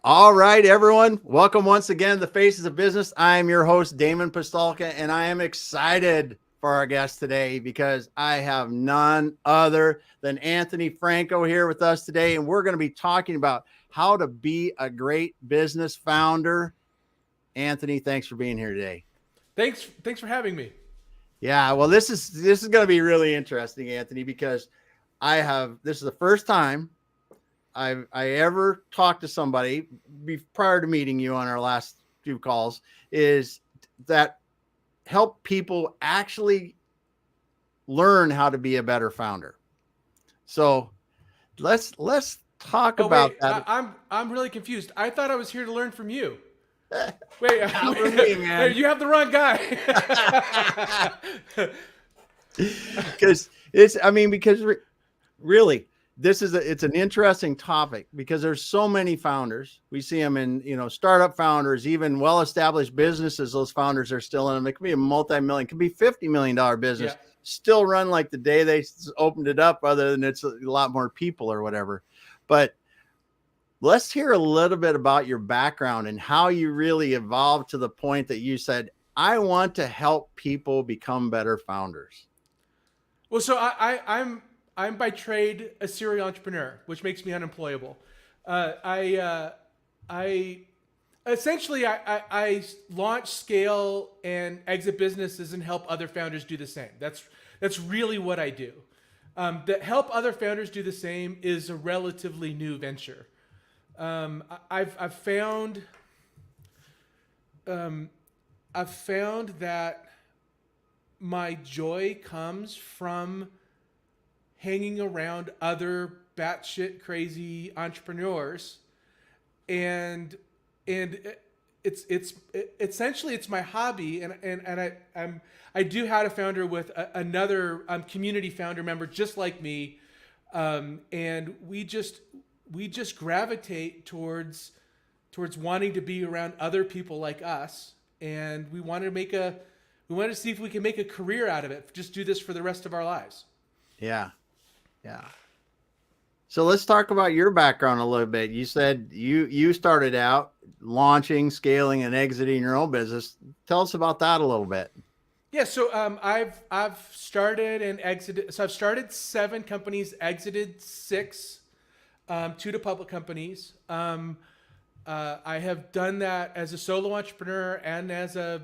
All right, everyone. Welcome once again to the Faces of Business. I am your host, Damon Pistolka, and I am excited for our guest today because I have none other than Anthony Franco here with us today. And we're going to be talking about how to be a great business founder. Anthony, thanks for being here today. Thanks for having me. Yeah, well, this is going to be really interesting, Anthony, because this is the first time I ever talked to somebody prior to meeting you on our last few calls is that help people actually learn how to be a better founder. So let's talk Oh about wait, that. I'm really confused. I thought I was here to learn from you. Wait, Not for me, wait, man. you have the wrong guy. Because because really it's an interesting topic because there's so many founders. We see them in, startup founders, even well-established businesses. Those founders are still in them. It could be a multi-million, it could be $50 million business, Yeah. still run like the day they opened it up, other than it's a lot more people or whatever. But let's hear a little bit about your background and how you really evolved to the point that you said, I want to help people become better founders. Well, so I'm by trade a serial entrepreneur, which makes me unemployable. I essentially I launch, scale, and exit businesses and help other founders do the same. That's really what I do. That help other founders do the same is a relatively new venture. I've found I've found that my joy comes from hanging around other batshit crazy entrepreneurs, and it's essentially it's my hobby, I do have a founder with another community founder member just like me, and we just gravitate towards wanting to be around other people like us, and we want to see if we can make a career out of it. Just do this for the rest of our lives. Yeah. Yeah. So let's talk about your background a little bit. You said you started out launching, scaling, and exiting your own business. Tell us about that a little bit. Yeah, so I've started and exited. So I've started 7 companies, exited 6, 2 to public companies. I have done that as a solo entrepreneur and as a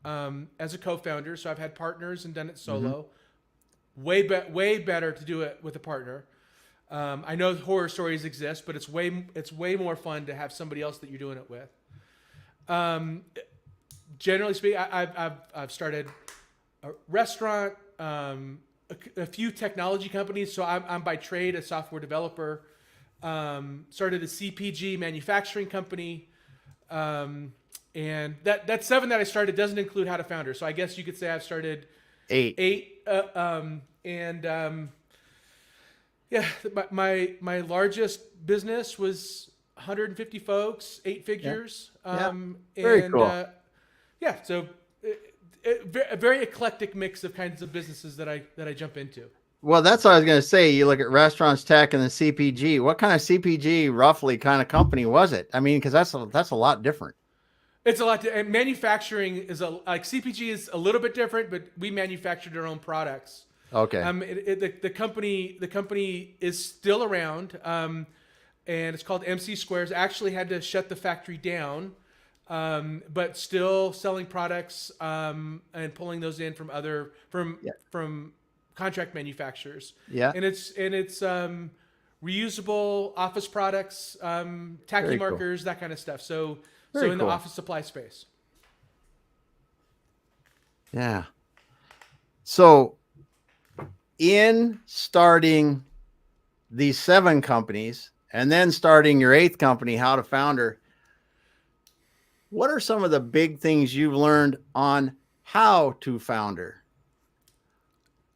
co-founder. So I've had partners and done it Mm-hmm. solo. Way better to do it with a partner. I know horror stories exist, but it's way more fun to have somebody else that you're doing it with. Um, Generally speaking, I've started a restaurant, a few technology companies. So I'm by trade a software developer. Started a CPG manufacturing company. And that 7 that I started doesn't include How to Founder. So I guess you could say I've started 8. 8. And yeah, my largest business was 150 folks, 8 Yeah. figures. Yeah. Very cool. Yeah, so a very eclectic mix of kinds of businesses that I jump into. Well, that's what I was going to say. You look at restaurants, tech, and the CPG. What kind of CPG, roughly, kind of company was it? I mean, because that's a lot different. It's a lot. And manufacturing is like CPG is a little bit different, but we manufactured our own products. Okay. The company is still around, and it's called MC Squares. Actually, had to shut the factory down, but still selling products, and pulling those in from other Yeah. from contract manufacturers. Yeah. And it's reusable office products, tacky Very cool. markers, that kind of stuff. So Very in the cool. office supply space. Yeah. So in starting these 7 companies and then starting your 8th company, How to Founder, what are some of the big things you've learned on how to founder?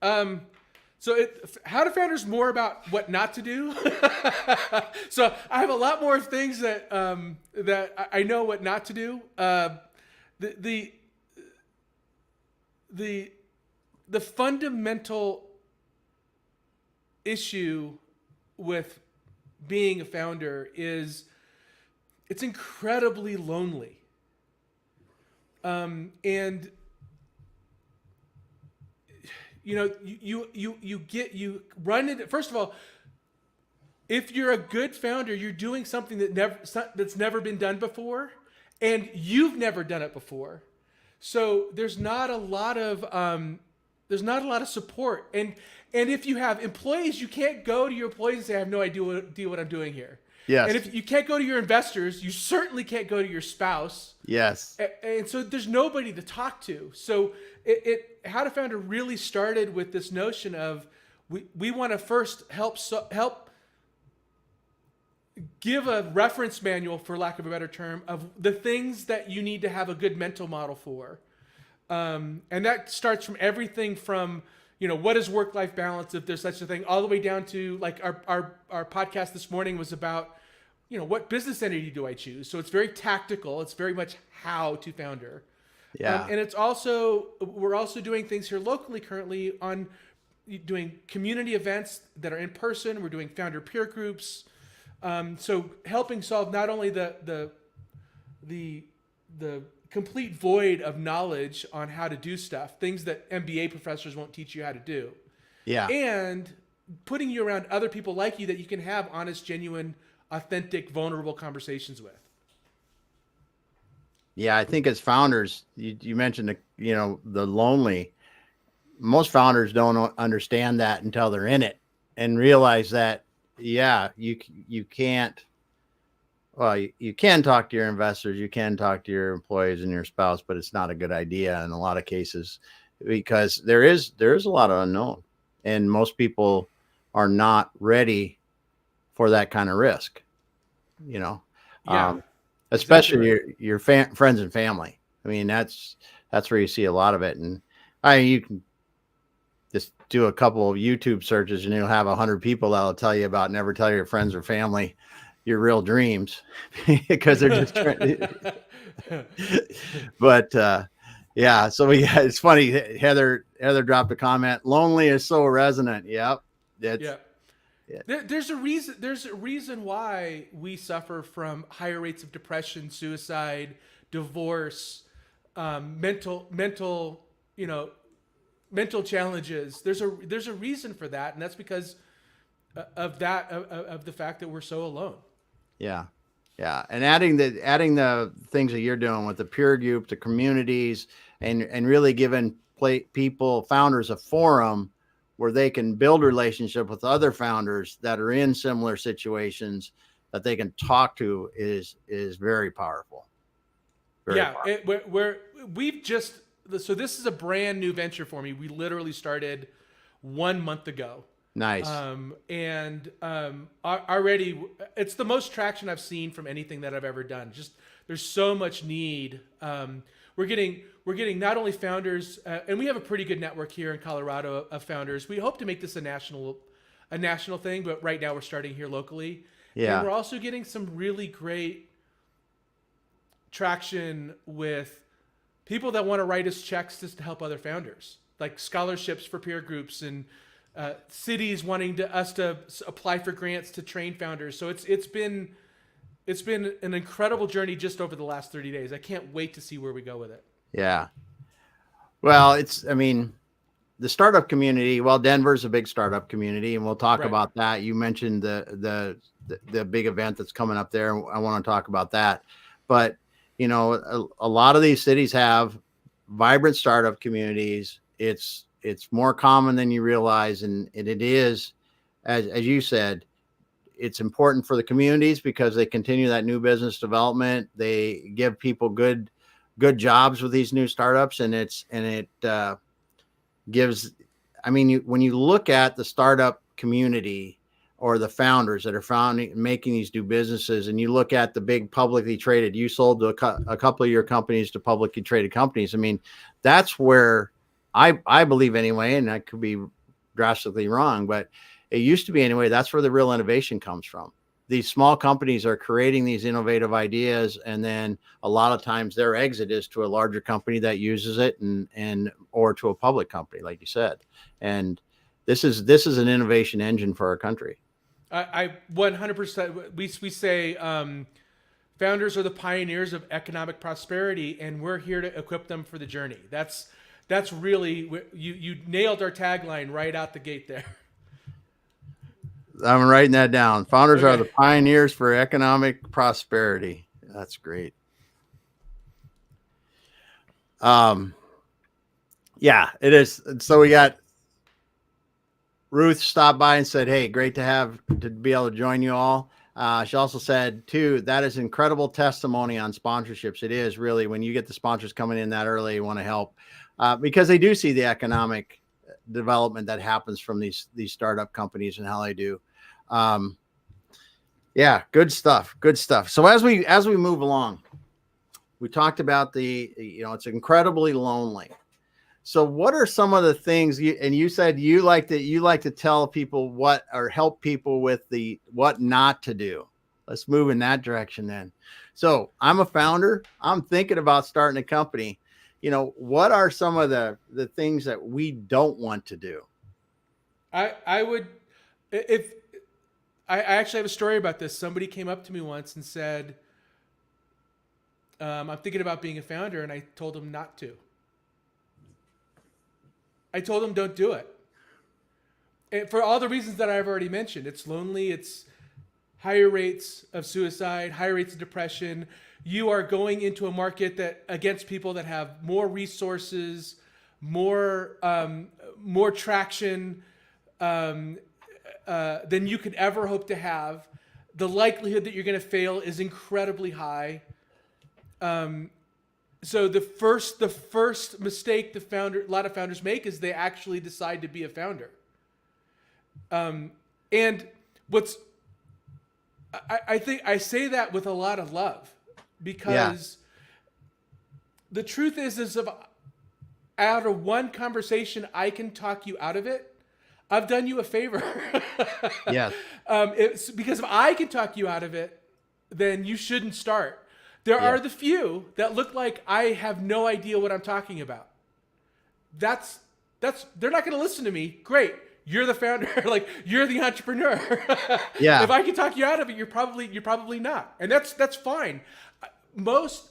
Um, How to Founder is more about what not to do. So I have a lot more things that I know what not to do. The the the the fundamental issue with being a founder is it's incredibly lonely. And you know, you run into, first of all, if you're a good founder, you're doing something that's never been done before, and you've never done it before. So there's not a lot of support, and if you have employees, you can't go to your employees and say, "I have no idea what I'm doing here." And Yes. if you can't go to your investors, you certainly can't go to your spouse. Yes. And so there's nobody to talk to. So How to Founder really started with this notion of we want to first help give a reference manual, for lack of a better term, of the things that you need to have a good mental model for. And that starts from everything from, what is work-life balance, if there's such a thing, all the way down to, like, our podcast this morning was about, what business entity do I choose? So it's very tactical. It's very much how to founder. Yeah. And we're also doing things here locally currently on doing community events that are in person. We're doing founder peer groups. So helping solve not only the complete void of knowledge on how to do stuff, things that MBA professors won't teach you how to do, Yeah. and putting you around other people like you that you can have honest, genuine, authentic, vulnerable conversations with. Yeah. I think as founders, you mentioned, the lonely, most founders don't understand that until they're in it and realize that, yeah, you can't, well, you can talk to your investors, you can talk to your employees and your spouse, but it's not a good idea in a lot of cases, because there is a lot of unknown, and most people are not ready for that kind of risk, Yeah, exactly especially right. your friends and family. I mean, that's where you see a lot of it. And you can just do a couple of YouTube searches and you'll have 100 people that'll tell you about never tell your friends or family your real dreams because they're just trying. But yeah, so it's funny. Heather dropped a comment. Lonely is so resonant. Yep. That's Yeah. yeah. There's a reason. There's a reason why we suffer from higher rates of depression, suicide, divorce, mental, mental challenges. There's a reason for that, and that's because of the fact that we're so alone. Yeah. Yeah. And adding the things that you're doing with the peer group, the communities, and really giving people, founders, a forum where they can build relationship with other founders that are in similar situations that they can talk to is very powerful. Very Yeah, powerful. we've just, so this is a brand new venture for me. We literally started 1 month ago. Nice. Already it's the most traction I've seen from anything that I've ever done. Just there's so much need. We're getting not only founders, and we have a pretty good network here in Colorado of founders. We hope to make this a national thing, but right now we're starting here locally. And Yeah. we're also getting some really great traction with people that want to write us checks just to help other founders, like scholarships for peer groups, and cities wanting us to apply for grants to train founders. So it's been an incredible journey just over the last 30 days. I can't wait to see where we go with it. Yeah. Well, the startup community. Well, Denver's a big startup community, and we'll talk Right. about that. You mentioned the big event that's coming up there. I want to talk about that. But a lot of these cities have vibrant startup communities. It's more common than you realize, and it is, as you said, it's important for the communities because they continue that new business development. They give people good jobs with these new startups, and it gives. I mean, when you look at the startup community or the founders that are making these new businesses, and you look at the big publicly traded, you sold a couple of your companies to publicly traded companies. I mean, that's where I believe anyway, and I could be drastically wrong, but it used to be anyway. That's where the real innovation comes from. These small companies are creating these innovative ideas, and then a lot of times their exit is to a larger company that uses it, and or to a public company, like you said. And this is an innovation engine for our country. I 100%. We say Founders are the pioneers of economic prosperity, and we're here to equip them for the journey. That's really, you nailed our tagline right out the gate there. I'm writing that down. Founders are Okay. the pioneers for economic prosperity. That's great. Yeah, it is. So we got Ruth stopped by and said, "Hey, great to be able to join you all." She also said, too, that is incredible testimony on sponsorships. It is really, when you get the sponsors coming in that early, you want to help because they do see the economic development that happens from these startup companies and how they do. Yeah, good stuff. Good stuff. So as we move along, we talked about it's incredibly lonely. So what are some of the things you said you like to tell people what, or help people with what not to do? Let's move in that direction then. So I'm a founder. I'm thinking about starting a company. What are some of the things that we don't want to do? I would, if I actually have a story about this. Somebody came up to me once and said, I'm thinking about being a founder, and I told them not to. I told them don't do it. And for all the reasons that I've already mentioned. It's lonely, it's higher rates of suicide, higher rates of depression. You are going into a market that against people that have more resources, more traction than you could ever hope to have. The likelihood that you're going to fail is incredibly high. So the first mistake a lot of founders make is they actually decide to be a founder. And I think I say that with a lot of love, because the truth is if out of one conversation I can talk you out of it, I've done you a favor. Yes. It's because if I can talk you out of it, then you shouldn't start. There are the few that look like I have no idea what I'm talking about. They're not going to listen to me. Great. You're the founder. Like, you're the entrepreneur. Yeah. If I can talk you out of it, you're probably not. And that's fine. Most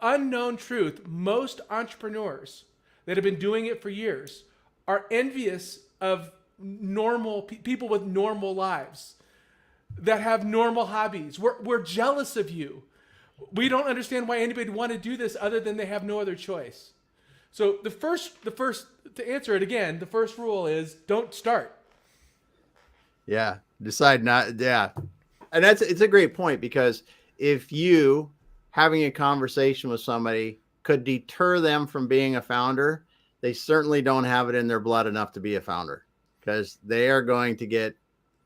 unknown truth, most entrepreneurs that have been doing it for years are envious of normal people with normal lives that have normal hobbies. We're jealous of you. We don't understand why anybody would want to do this other than they have no other choice. So the first, to answer it again, the first rule is don't start. Yeah. Decide not. Yeah. And it's a great point, because if you having a conversation with somebody could deter them from being a founder, they certainly don't have it in their blood enough to be a founder, because they are going to get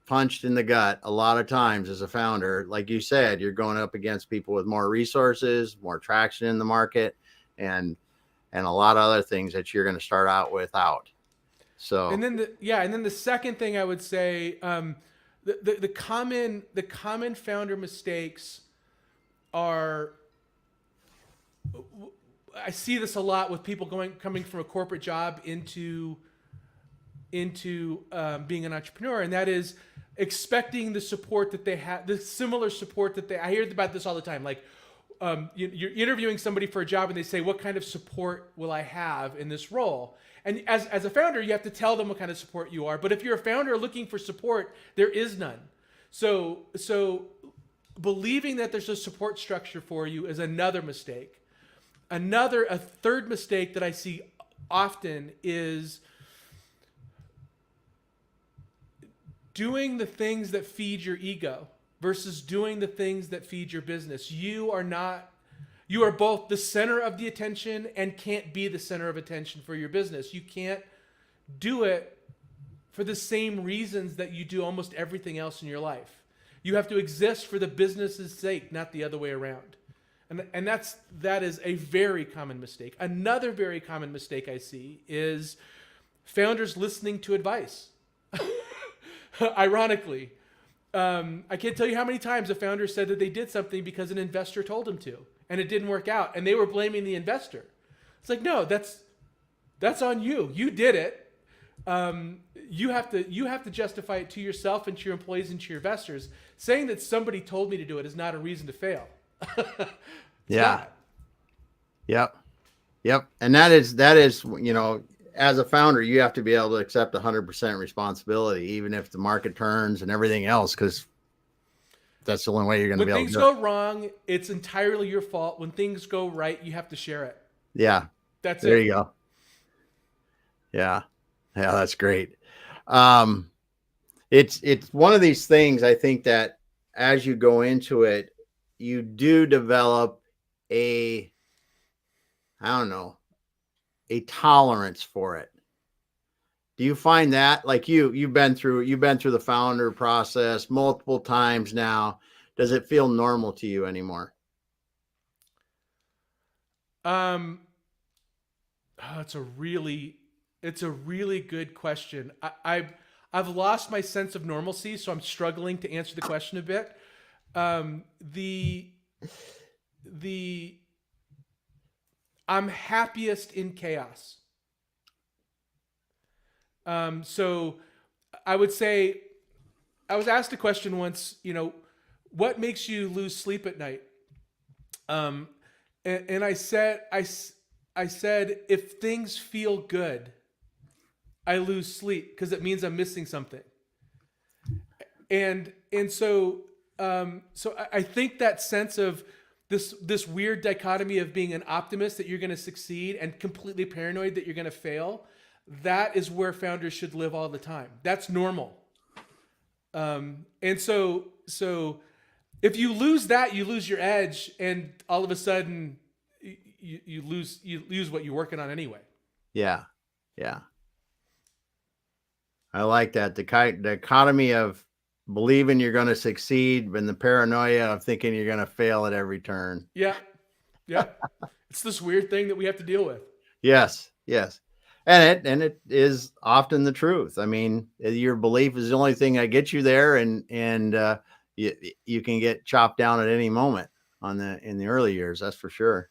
punched in the gut a lot of times as a founder. Like you said, you're going up against people with more resources, more traction in the market, and a lot of other things that you're going to start out without. So, and then the second thing I would say, the common founder mistakes are, I see this a lot with people coming from a corporate job into being an entrepreneur, and that is expecting the support that they have, the similar support that I hear about this all the time. Like, you're interviewing somebody for a job and they say, what kind of support will I have in this role? And as a founder, you have to tell them what kind of support you are. But if you're a founder looking for support, there is none. So believing that there's a support structure for you is another mistake. A third mistake that I see often is doing the things that feed your ego versus doing the things that feed your business. You are both the center of the attention and can't be the center of attention for your business. You can't do it for the same reasons that you do almost everything else in your life. You have to exist for the business's sake, not the other way around. And that is a very common mistake. Another very common mistake I see is founders listening to advice. Ironically, I can't tell you how many times a founder said that they did something because an investor told them to, and it didn't work out, and they were blaming the investor. It's like, no, that's on you. You did it. you have to justify it to yourself and to your employees and to your investors. Saying that somebody told me to do it is not a reason to fail. It's Yeah. not. Yep. Yep. And that is, as a founder, you have to be able to accept 100% responsibility, even if the market turns and everything else, because that's the only way you're going to When be able to things do it. go wrong, it's entirely your fault. When things go right, you have to share it. Yeah. That's There it. you go. Yeah. Yeah. That's great. Um, it's one of these things, I think, that as you go into it, you do develop a, I don't know, a tolerance for it. Do you find that, like, you've been through the founder process multiple times now? Does it feel normal to you anymore? Um, oh, it's a really good question. I've lost my sense of normalcy, so I'm struggling to answer the question a bit. The the I'm happiest in chaos. So I would say I was asked a question once. What makes you lose sleep at night? Um, and I said if things feel good, I lose sleep because it means I'm missing something. And so I think that sense of this weird dichotomy of being an optimist that you're going to succeed and completely paranoid that you're going to fail, that is where founders should live all the time. That's normal. And so if you lose that, you lose your edge, and all of a sudden you lose what you're working on anyway. Yeah. Yeah. I like that. The economy of believing you're going to succeed and the paranoia of thinking you're going to fail at every turn. Yeah, yeah. It's this weird thing that we have to deal with. Yes. Yes. And it is often the truth. I mean, your belief is the only thing that gets you there, and you can get chopped down at any moment in the early years. That's for sure.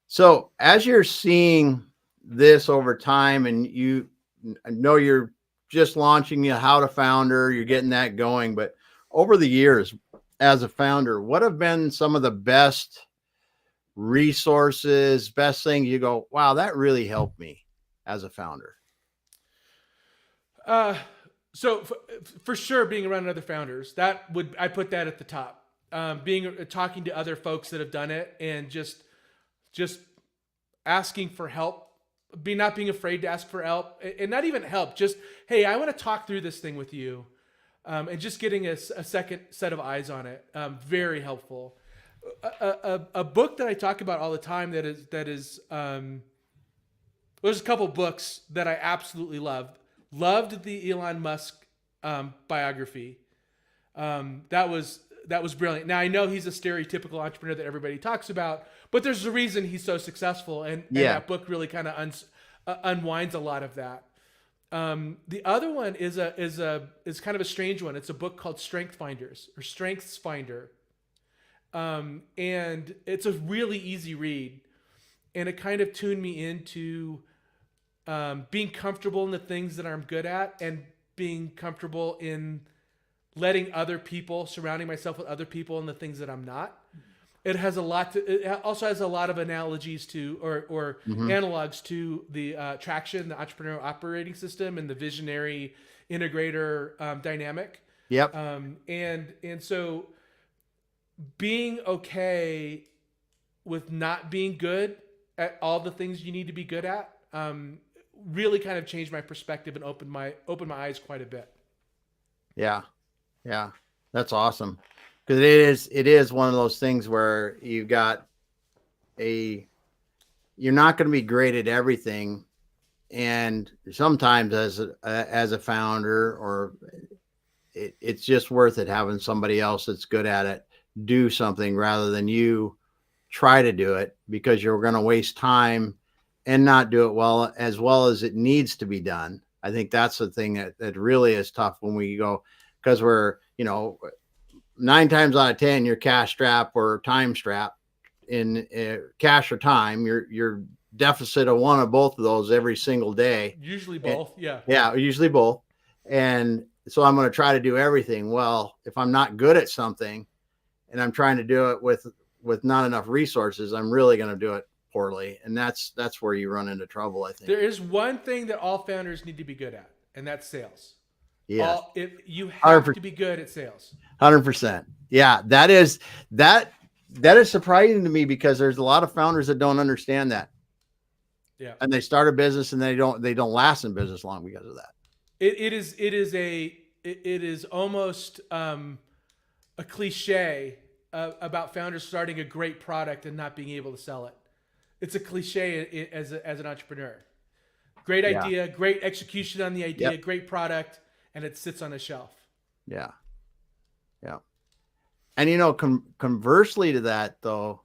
So as you're seeing this over time, and I know you're just launching How to Founder, you're getting that going, but over the years as a founder, what have been some of the best resources, best things you go, wow, that really helped me as a founder? Uh, so for sure, being around other founders, I put that at the top. Being talking to other folks that have done it, and just asking for help, not being afraid to ask for help, and not even help, just, hey, I want to talk through this thing with you, and just getting a second set of eyes on it, very helpful. A book that I talk about all the time there's a couple books that I absolutely loved the Elon Musk biography. That was brilliant. Now I know he's a stereotypical entrepreneur that everybody talks about, but there's a reason he's so successful, and Yeah. that book really kind of unwinds a lot of that. The other one is kind of a strange one. It's a book called Strength Finders, or Strengths Finder, and it's a really easy read, and it kind of tuned me into being comfortable in the things that I'm good at, and being comfortable in surrounding myself with other people in the things that I'm not. It also has a lot of analogies to, or Mm-hmm. analogs to the traction, the entrepreneurial operating system, and the visionary integrator dynamic. Yep. And so being okay with not being good at all the things you need to be good at, really kind of changed my perspective and opened my eyes quite a bit. Yeah. Yeah. That's awesome. Because it is one of those things where you're not going to be great at everything. And sometimes as a founder, or it's just worth it having somebody else that's good at it do something rather than you try to do it, because you're going to waste time and not do it well as it needs to be done. I think that's the thing that really is tough when we go, because we're, 9 times out of 10, you're cash strap or time strap in cash or time. You're deficit of one of both of those every single day. Usually And, both. Yeah. yeah, usually both. And so I'm going to try to do everything. Well, if I'm not good at something and I'm trying to do it with not enough resources, I'm really going to do it poorly. And that's where you run into trouble, I think. There is one thing that all founders need to be good at, and that's sales. Yes. If you have 100%. to be good at sales. 100%. Yeah, that is surprising to me because there's a lot of founders that don't understand that. Yeah. And they start a business and they don't last in business long because of that. It is almost a cliche about founders starting a great product and not being able to sell it. It's a cliche as an entrepreneur. Great idea, great execution on the idea, great product, and it sits on a shelf. Yeah. Yeah. And conversely to that though,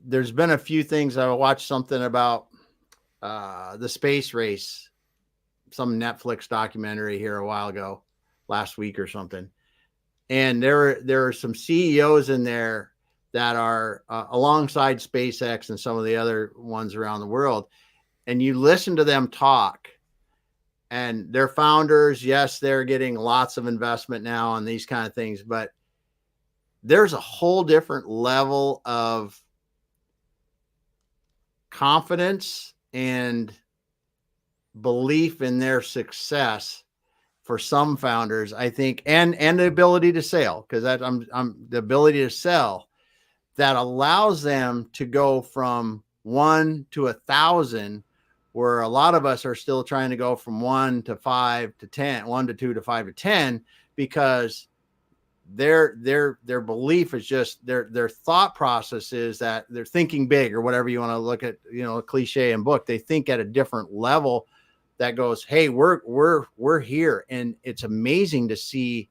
there's been a few things. I watched something about the space race, some Netflix documentary here a while ago, last week or something. And there are some CEOs in there that are alongside SpaceX and some of the other ones around the world. And you listen to them talk, and they're founders. Yes, they're getting lots of investment now on these kind of things, but there's a whole different level of confidence and belief in their success for some founders, I think, and the ability to sell, because I'm the ability to sell that allows them to go from 1 to 1,000, where a lot of us are still trying to go from 1 to 5 to 10, 1 to 2 to 5 to 10, because their belief is just their thought process is that they're thinking big, or whatever you want to look at, a cliche and book. They think at a different level that goes, hey, we're here. And it's amazing to see.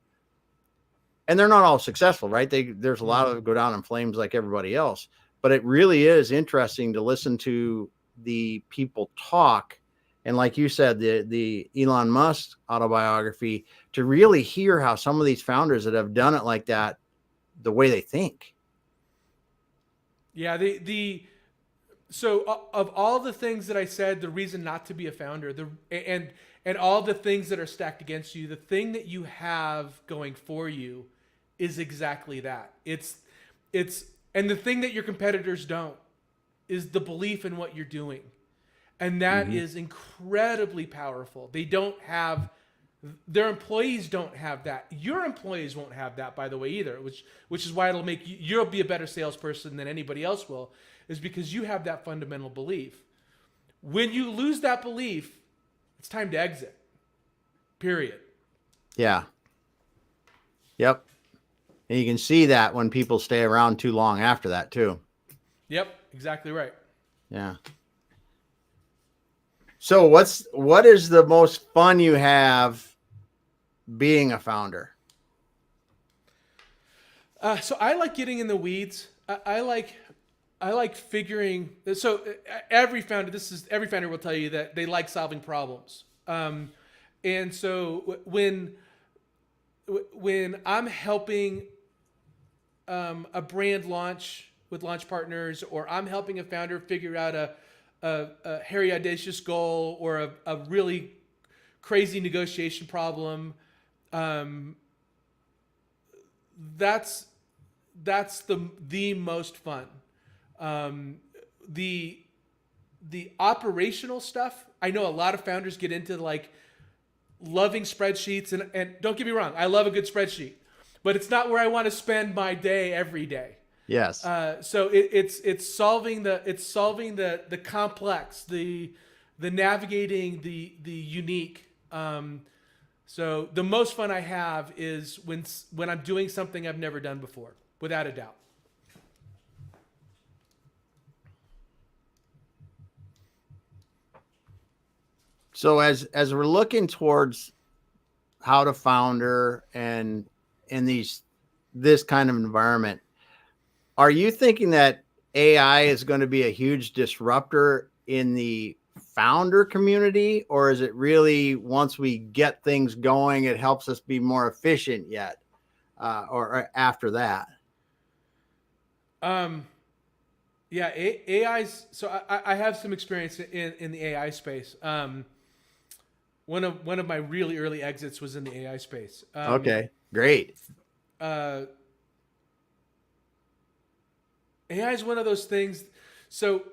And they're not all successful, right? There's a lot of them go down in flames like everybody else, but it really is interesting to listen to the people talk. And like you said, the Elon Musk autobiography, to really hear how some of these founders that have done it like that, the way they think. Yeah. So of all the things that I said, the reason not to be a founder, and all the things that are stacked against you, the thing that you have going for you is exactly that. And the thing that your competitors don't is the belief in what you're doing. And that is incredibly powerful. Their employees don't have that. Your employees won't have that, by the way, either, which is why it'll make you'll be a better salesperson than anybody else will, is because you have that fundamental belief. When you lose that belief, it's time to exit. Period. Yeah. Yep. And you can see that when people stay around too long after that too. Yep, exactly right. Yeah. So what is the most fun you have being a founder? So I like getting in the weeds. I like figuring. So every founder will tell you that they like solving problems. And so when I'm helping a brand launch with launch partners, or I'm helping a founder figure out a hairy, audacious goal, or a really crazy negotiation problem, that's the most fun. The operational stuff, I know a lot of founders get into, like loving spreadsheets, and don't get me wrong, I love a good spreadsheet, but it's not where I want to spend my day every day. Yes. So it's solving the complex, the navigating the unique. So the most fun I have is when I'm doing something I've never done before, without a doubt. So as we're looking towards how to founder and in this kind of environment, are you thinking that AI is going to be a huge disruptor in the founder community, or is it really, once we get things going, it helps us be more efficient or after that? Yeah, AI's. So I have some experience in the AI space. One of my really early exits was in the AI space. Okay, great. Uh, AI is one of those things. So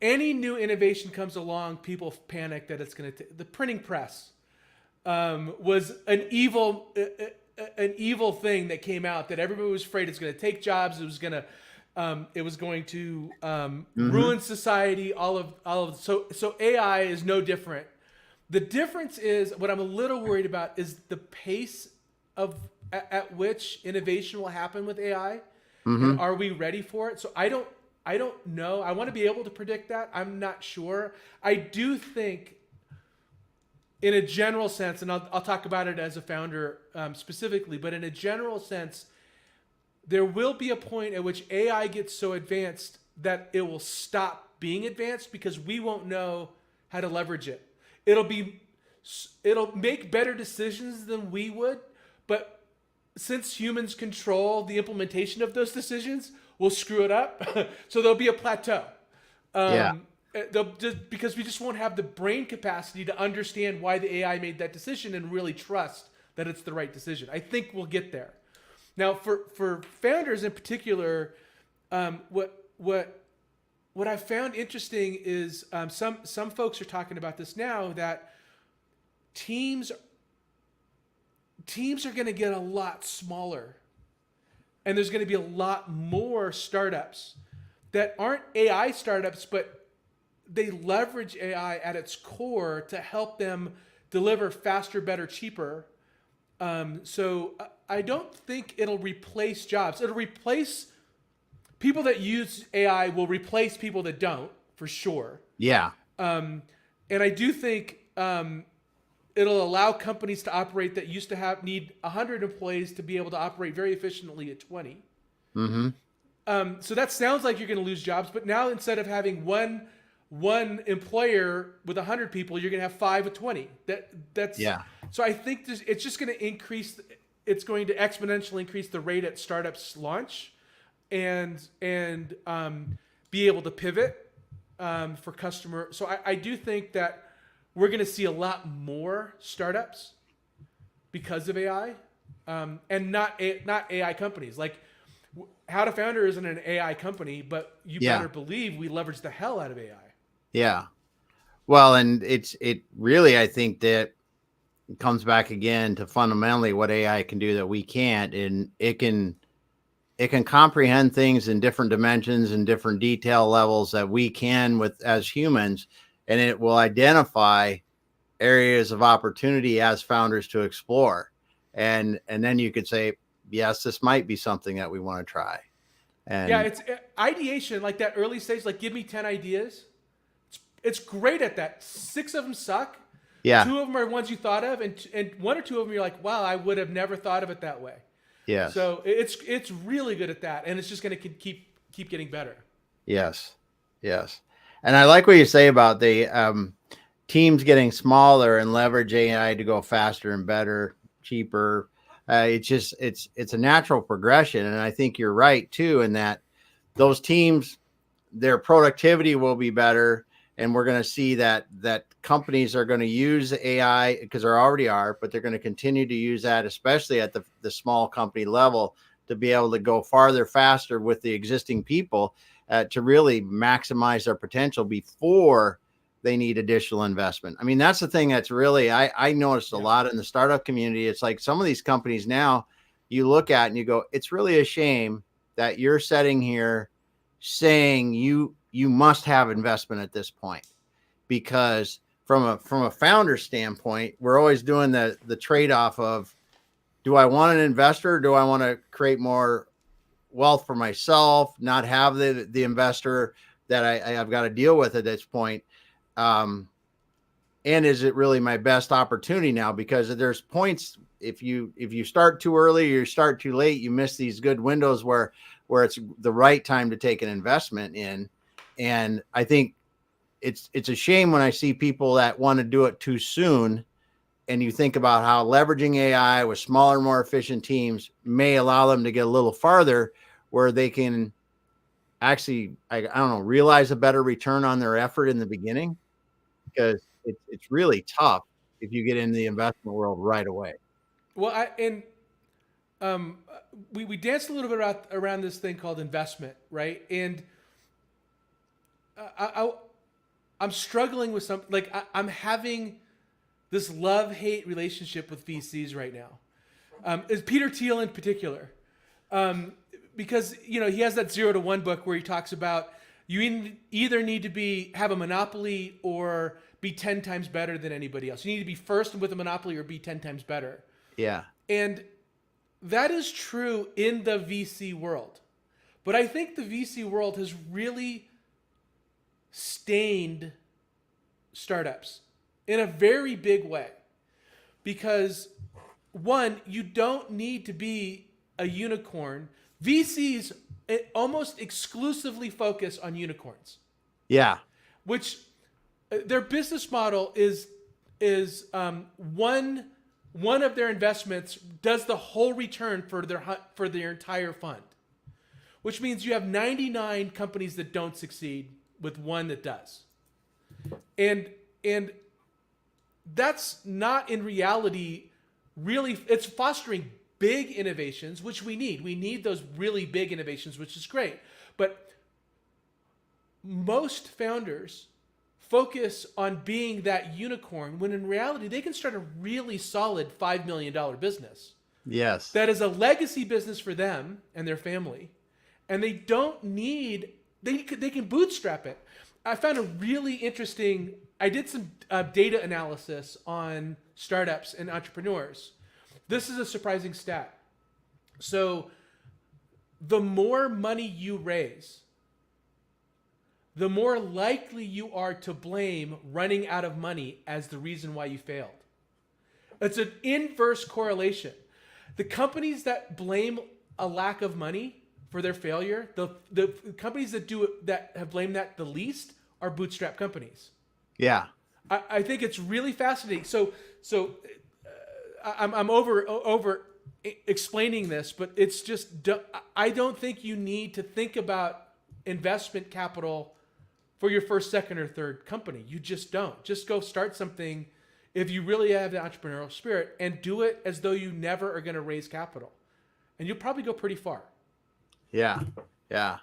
any new innovation comes along, people panic that it's going to. The printing press was an evil thing that came out that everybody was afraid it's going to take jobs. It was going to Mm-hmm. ruin society. So AI is no different. The difference is what I'm a little worried about is the pace of at which innovation will happen with AI, and Mm-hmm. are we ready for it? So I don't know. I want to be able to predict that. I'm not sure. I do think in a general sense, and I'll talk about it as a founder specifically, but in a general sense, there will be a point at which AI gets so advanced that it will stop being advanced because we won't know how to leverage it. It'll be, it'll make better decisions than we would, but since humans control the implementation of those decisions, we'll screw it up. So there'll be a plateau. Yeah. Because we just won't have the brain capacity to understand why the AI made that decision and really trust that it's the right decision. I think we'll get there. Now, for founders in particular, what I found interesting is some folks are talking about this now that teams are going to get a lot smaller, and there's going to be a lot more startups that aren't AI startups, but they leverage AI at its core to help them deliver faster, better, cheaper. So I don't think it'll replace jobs. It'll replace people that use AI will replace people that don't, for sure. Yeah. And I do think it'll allow companies to operate that used to need 100 employees to be able to operate very efficiently at 20. Mm-hmm. So that sounds like you're going to lose jobs, but now instead of having one employer with 100 people, you're going to have 5 with 20. That's Yeah. So I think it's just going to increase. It's going to exponentially increase the rate at startups launch, and be able to pivot for customer. So I do think that we're going to see a lot more startups because of AI, and not AI companies. Like How to Founder isn't an AI company, but you Yeah. better believe we leverage the hell out of AI. Yeah. Well, and it really, I think that it comes back again to fundamentally what AI can do that we can't, and it can comprehend things in different dimensions and different detail levels that we can with as humans, and it will identify areas of opportunity as founders to explore. And then you could say, yes, this might be something that we want to try. Yeah, And it's ideation, like that early stage, like give me 10 ideas. It's great at that. 6 of them suck. yeah, 2 of them are ones you thought of, and 1 or 2 of them you're like, wow, I would have never thought of it that way. yes, So it's really good at that, and it's just going to keep getting better. yes, yes. And I like what you say about the teams getting smaller and leverage AI to go faster and better, cheaper. It's a natural progression, and I think you're right too in that those teams, their productivity will be better, and we're going to see that companies are going to use AI because they already are, but they're going to continue to use that, especially at the small company level, to be able to go farther, faster with the existing people to really maximize their potential before they need additional investment. I mean, that's the thing that's really I noticed a Yeah. lot in the startup community. It's like some of these companies now you look at and you go, it's really a shame that you're sitting here saying you must have investment at this point, because from a founder standpoint, we're always doing the trade-off of, do I want an investor, or do I want to create more wealth for myself, not have the investor that I've got to deal with at this point, um, and is it really my best opportunity now? Because there's points, if you start too early or you start too late, you miss these good windows where it's the right time to take an investment in. And I think it's a shame when I see people that want to do it too soon. And you think about how leveraging AI with smaller, more efficient teams may allow them to get a little farther, where they can actually, I don't know, realize a better return on their effort in the beginning, because it's really tough if you get into the investment world right away. Well, um, we danced a little bit around this thing called investment, right? And I I'm struggling with some, like I'm having this love hate relationship with VCs right now. Is Peter Thiel in particular? Um, because he has that 0 to 1 book where he talks about you either need to have a monopoly or be 10 times better than anybody else. You need to be first with a monopoly or be 10 times better. Yeah. And that is true in the VC world. But I think the VC world has really stained startups in a very big way. Because, one, you don't need to be a unicorn. VCs almost exclusively focus on unicorns. Yeah. Which their business model is one of their investments does the whole return for their entire fund, which means you have 99 companies that don't succeed with one that does, and that's not in reality really. It's fostering big innovations, which we need those really big innovations, which is great, but most founders focus on being that unicorn when in reality they can start a really solid $5 million business. Yes. That is a legacy business for them and their family. And they don't need, they can bootstrap it. I found a really interesting, I did some data analysis on startups and entrepreneurs. This is a surprising stat. So the more money you raise, the more likely you are to blame running out of money as the reason why you failed. It's an inverse correlation. The companies that blame a lack of money for their failure, the companies that do it, that have blamed that the least, are bootstrap companies. Yeah. I think it's really fascinating. So I'm over explaining this, but it's just, I don't think you need to think about investment capital for your first, second, or third company. You just don't. Just go start something if you really have the entrepreneurial spirit, and do it as though you never are going to raise capital. And you'll probably go pretty far. Yeah. Yeah.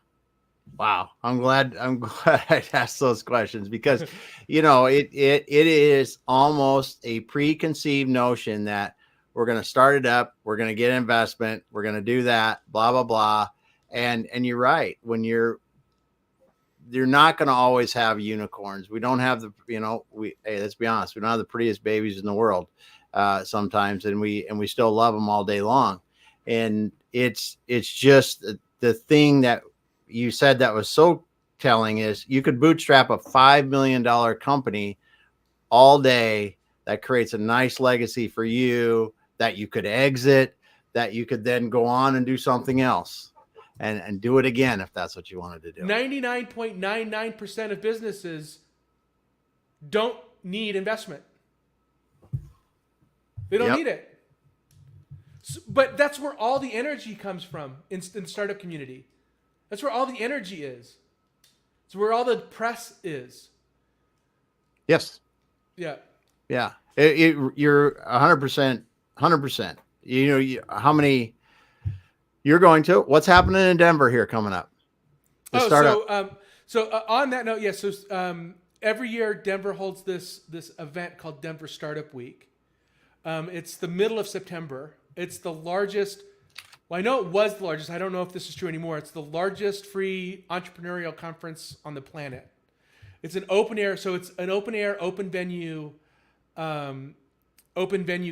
Wow. I'm glad I asked those questions, because, it is almost a preconceived notion that we're going to start it up, we're going to get investment, we're going to do that, blah, blah, blah. And you're right. When you're not going to always have unicorns. We don't have hey, let's be honest, we don't have the prettiest babies in the world sometimes, and we still love them all day long. And it's just the thing that you said that was so telling is you could bootstrap a $5 million company all day that creates a nice legacy for you, that you could exit, that you could then go on and do something else. And do it again if that's what you wanted to do. 99.99% of businesses don't need investment. They don't need it. So, but that's where all the energy comes from in the startup community. That's where all the energy is. It's where all the press is. Yes. Yeah. Yeah. You're 100%. 100%. How many... You're going to? What's happening in Denver here coming up? So on that note, yes. Yeah, so every year Denver holds this event called Denver Startup Week. It's the middle of September. It's the largest. Well, I know it was the largest. I don't know if this is true anymore. It's the largest free entrepreneurial conference on the planet. It's an open air, so it's an open air, open venue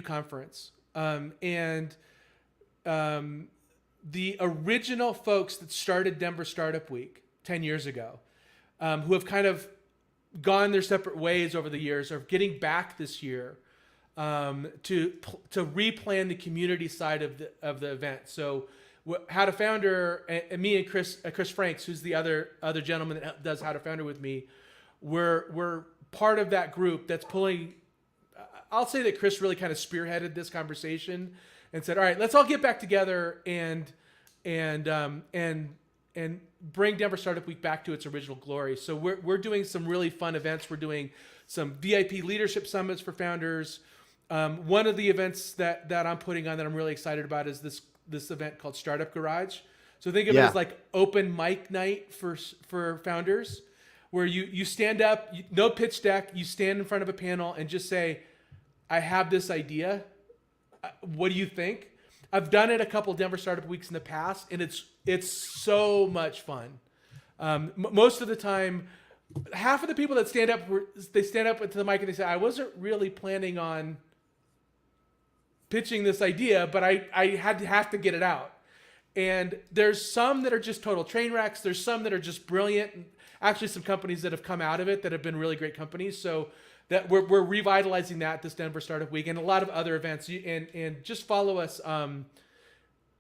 conference, the original folks that started Denver Startup Week 10 years ago, who have kind of gone their separate ways over the years, are getting back this year to replan the community side of the event. So How to Founder, and me and Chris Franks, who's the other gentleman that does How to Founder with me, we're part of that group that's pulling. I'll say that Chris really kind of spearheaded this conversation and said, all right, let's all get back together and bring Denver Startup Week back to its original glory. So we're doing some really fun events. We're doing some VIP leadership summits for founders. One of the events that I'm putting on that I'm really excited about is this event called Startup Garage. So think of it as like open mic night for founders, where you stand up, no pitch deck, you stand in front of a panel and just say, I have this idea. What do you think? I've done it a couple Denver Startup Weeks in the past, and it's so much fun. Most of the time, half of the people that stand up to the mic and they say, I wasn't really planning on pitching this idea, but I have to get it out. And there's some that are just total train wrecks. There's some that are just brilliant. Actually, some companies that have come out of it that have been really great companies. So that we're revitalizing that this Denver Startup Week, and a lot of other events. And just follow us.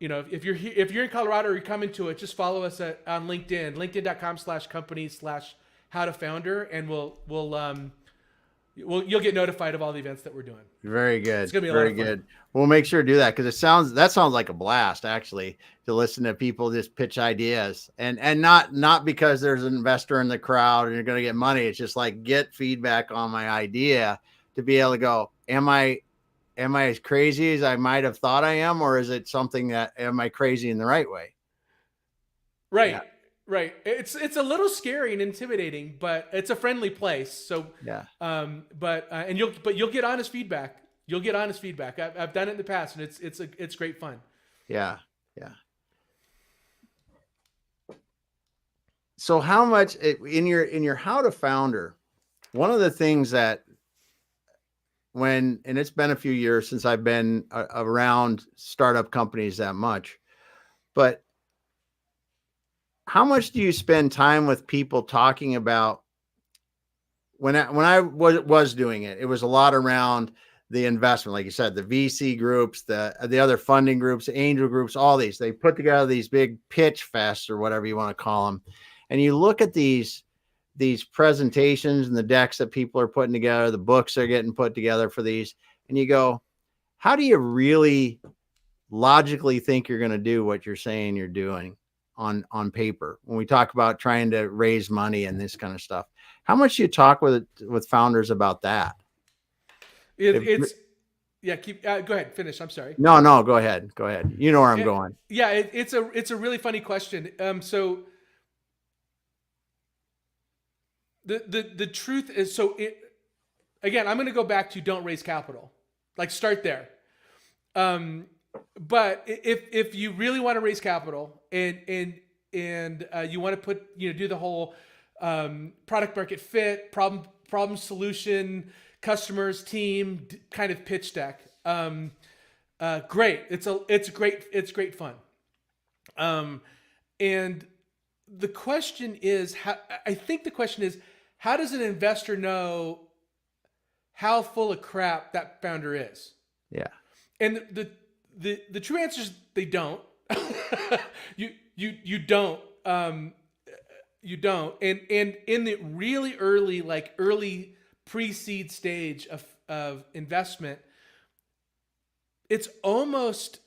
If you're in Colorado or you're coming to it, just follow us on LinkedIn, linkedin.com/company/how-to-founder, and you'll get notified of all the events that we're doing. Very good. It's gonna be a very lot of fun. good. We'll make sure to do that, because that sounds like a blast, actually, to listen to people just pitch ideas, and not because there's an investor in the crowd and you're going to get money. It's just like, get feedback on my idea to be able to go, am I as crazy as I might have thought I am, or is it something that, am I crazy in the right way? Right. Yeah. Right. It's a little scary and intimidating, but it's a friendly place. So Yeah. You'll get honest feedback. You'll get honest feedback. I've done it in the past, and it's great fun. Yeah. Yeah. So how much in your how to founder, one of the things that and it's been a few years since I've been around startup companies that much, but how much do you spend time with people talking about, when I was doing it, it was a lot around the investment, like you said, the VC groups, the other funding groups, angel groups, all these, they put together these big pitch fests or whatever you want to call them. And you look at these presentations and the decks that people are putting together, the books are getting put together for these, and you go, how do you really logically think you're going to do what you're saying you're doing on paper when we talk about trying to raise money and this kind of stuff? How much do you talk with founders about that? Go ahead, finish. I'm sorry. No, go ahead. You know where I'm going. Yeah, it's a really funny question. So the truth is, again, I'm going to go back to don't raise capital. Like, start there. But if you really want to raise capital and you want to do the whole product market fit, problem solution, customers, team kind of pitch deck, great. It's great fun. And the question is, how does an investor know how full of crap that founder is? Yeah. And the true answer is they don't. you don't. You don't. And in the really early pre-seed stage of investment, it's almost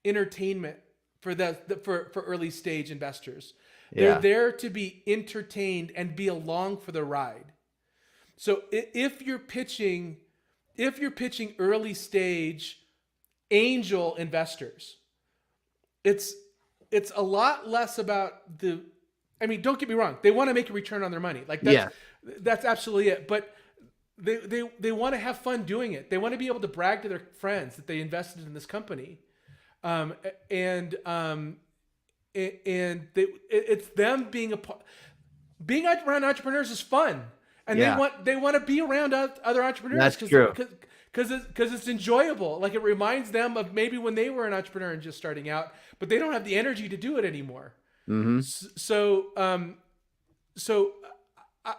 entertainment for early stage investors. Yeah. They're there to be entertained and be along for the ride. So if you're pitching early stage angel investors, it's a lot less about don't get me wrong, they want to make a return on their money. Like that's absolutely it. But they want to have fun doing it. They want to be able to brag to their friends that they invested in this company. It's them being around entrepreneurs is fun. And they want to be around other entrepreneurs. That's true. Because it's enjoyable. Like, it reminds them of maybe when they were an entrepreneur and just starting out, but they don't have the energy to do it anymore. Mm-hmm. So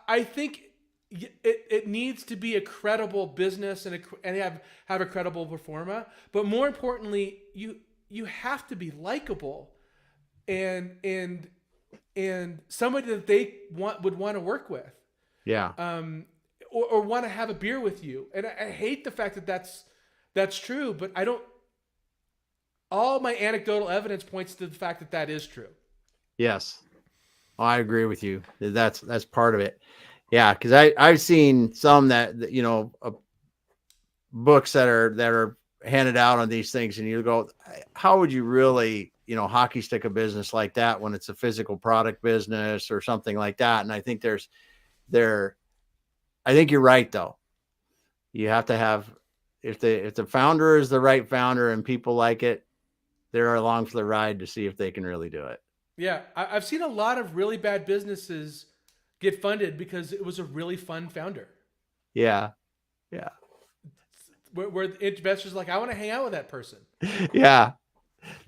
I think it needs to be a credible business and have a credible performa. But more importantly, you have to be likable and somebody that they would want to work with. Yeah. Or want to have a beer with you. And I hate the fact that that's true, but all my anecdotal evidence points to the fact that that is true. Yes. Oh, I agree with you. That's part of it. Yeah. Cause I've seen some that, books that are handed out on these things, and you go, how would you really, hockey stick a business like that when it's a physical product business or something like that? And I think I think you're right though. You have to have, if the founder is the right founder and people like it, they're along for the ride to see if they can really do it. Yeah, I've seen a lot of really bad businesses get funded because it was a really fun founder. Yeah. Yeah. Where investors are like, I want to hang out with that person. Yeah.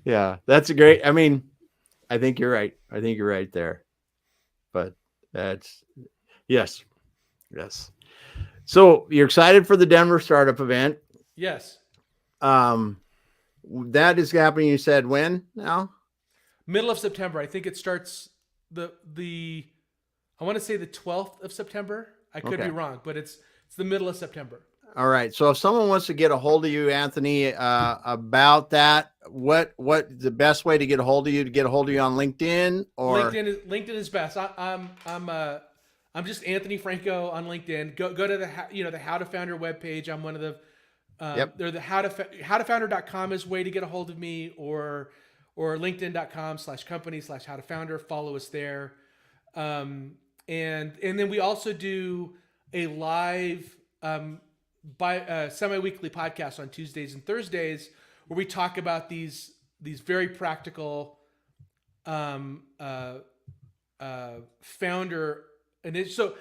Yeah. That's a great, I mean, I think you're right. I think you're right there. But that's, yes. Yes. So you're excited for the Denver startup event. Yes. That is happening. You said when now? Middle of September. I think it starts the I want to say the 12th of September. I could be wrong, but it's the middle of September. All right. So if someone wants to get a hold of you, Anthony, about that, what the best way to get a hold of you, on LinkedIn or LinkedIn is best. I'm just Anthony Franco on LinkedIn. Go to the How to Founder webpage. I'm one of the they're the howtofounder.com is way to get a hold of me, or linkedin.com/company/howtofounder. Follow us there. And then we also do a live semi-weekly podcast on Tuesdays and Thursdays where we talk about these very practical founder. And so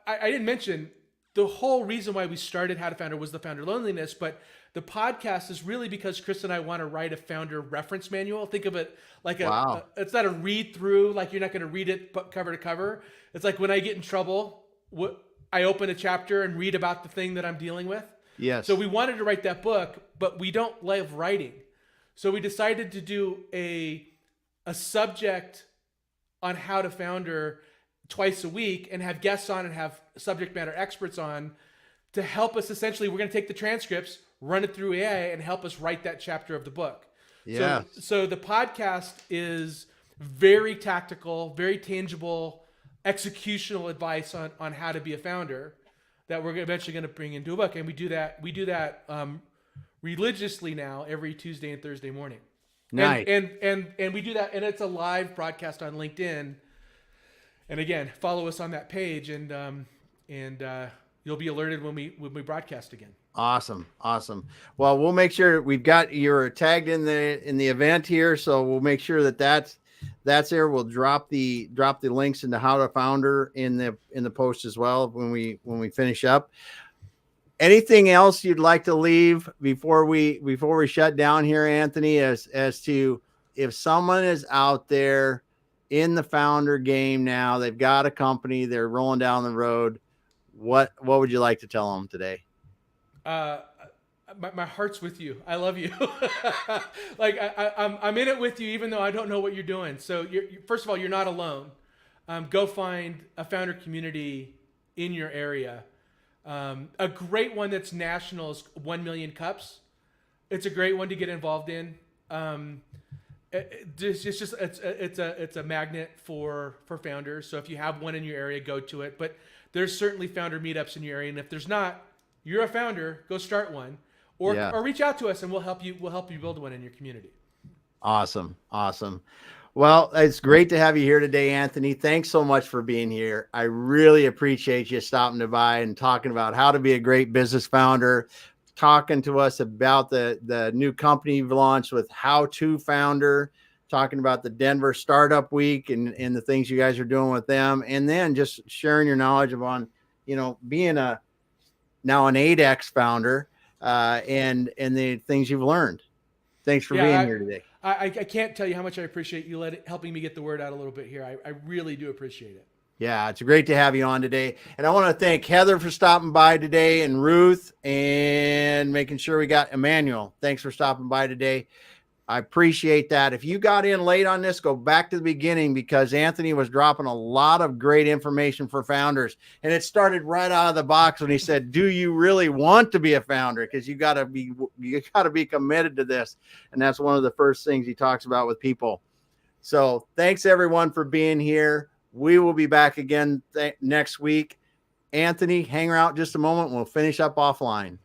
I didn't mention the whole reason why we started How to Founder was the founder loneliness, but the podcast is really because Chris and I want to write a founder reference manual. Think of it like it's not a read through, like you're not going to read it cover to cover. It's like when I get in trouble, I open a chapter and read about the thing that I'm dealing with. Yes. So we wanted to write that book, but we don't love writing. So we decided to do a subject on How to Founder twice a week and have guests on and have subject matter experts on to help us. Essentially, we're going to take the transcripts, run it through AI, and help us write that chapter of the book. Yeah. So the podcast is very tactical, very tangible, executional advice on how to be a founder that we're eventually going to bring into a book. And we do that religiously now every Tuesday and Thursday morning. Nice. And we do that, and it's a live broadcast on LinkedIn. And again, follow us on that page, and you'll be alerted when we broadcast again. Awesome. Well, we'll make sure you're tagged in the event here, so we'll make sure that's there. We'll drop the links into How to Founder in the post as well when we finish up. Anything else you'd like to leave before we shut down here, Anthony, as to if someone is out there in the founder game now, they've got a company, they're rolling down the road, what would you like to tell them today? My heart's with you. I love you. Like I'm in it with you, even though I don't know what you're doing. So first of all, you're not alone. Go find a founder community in your area. A great one that's national is 1 Million Cups. It's a great one to get involved in. It's a magnet for founders. So if you have one in your area, go to it. But there's certainly founder meetups in your area, and if there's not, you're a founder, go start one, or reach out to us and we'll help you build one in your community. Awesome. Well, it's great to have you here today, Anthony. Thanks so much for being here. I really appreciate you stopping by and talking about how to be a great business founder, talking to us about the new company you've launched with How to Founder, talking about the Denver Startup Week and the things you guys are doing with them, and then just sharing your knowledge being now an 8X founder and the things you've learned. Thanks for being here today. I can't tell you how much I appreciate you helping me get the word out a little bit here. I really do appreciate it. Yeah, it's great to have you on today. And I want to thank Heather for stopping by today, and Ruth, and making sure we got Emmanuel. Thanks for stopping by today. I appreciate that. If you got in late on this, go back to the beginning, because Anthony was dropping a lot of great information for founders. And it started right out of the box when he said, do you really want to be a founder? Because you got to be committed to this. And that's one of the first things he talks about with people. So thanks everyone for being here. We will be back again next week. Anthony, hang around just a moment. We'll finish up offline.